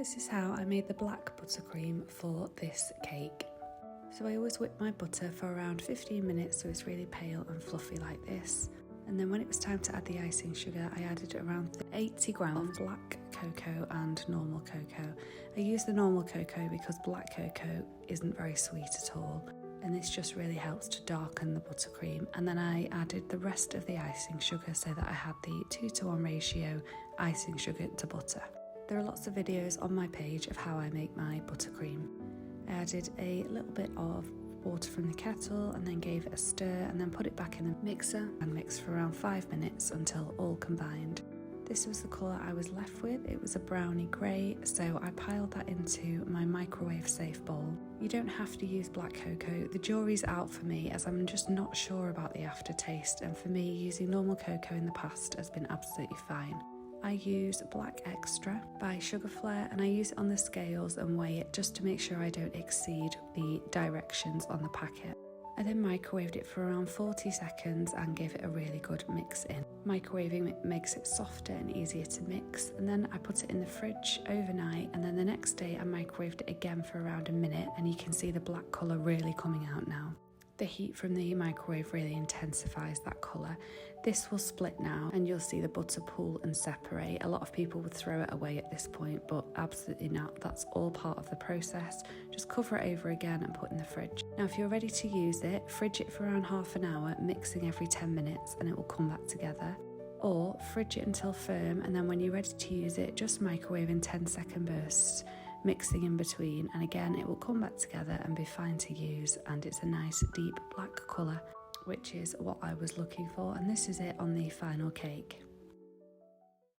This is how I made the black buttercream for this cake. So I always whip my butter for around 15 minutes so it's really pale and fluffy like this. And then when it was time to add the icing sugar, I added around 80 grams of black cocoa and normal cocoa. I use the normal cocoa because black cocoa isn't very sweet at all, and this just really helps to darken the buttercream. And then I added the rest of the icing sugar so that I had the 2:1 ratio icing sugar to butter. There are lots of videos on my page of how I make my buttercream. I added a little bit of water from the kettle and then gave it a stir and then put it back in the mixer and mixed for around 5 minutes until all combined. This was the colour I was left with. It was a browny grey, so I piled that into my microwave safe bowl. You don't have to use black cocoa. The jury's out for me as I'm just not sure about the aftertaste, and for me using normal cocoa in the past has been absolutely fine. I use Black Extra by Sugarflare and I use it on the scales and weigh it just to make sure I don't exceed the directions on the packet. I then microwaved it for around 40 seconds and gave it a really good mix in. Microwaving it makes it softer and easier to mix, and then I put it in the fridge overnight, and then the next day I microwaved it again for around a minute, and you can see the black colour really coming out now. The heat from the microwave really intensifies that colour. This will split now and you'll see the butter pool and separate. A lot of people would throw it away at this point, but absolutely not. That's all part of the process. Just cover it over again and put in the fridge. Now if you're ready to use it, fridge it for around half an hour, mixing every 10 minutes and it will come back together. Or fridge it until firm, and then when you're ready to use it, just microwave in 10-second bursts, mixing in between, and again it will come back together and be fine to use, and it's a nice deep black colour, which is what I was looking for, and this is it on the final cake.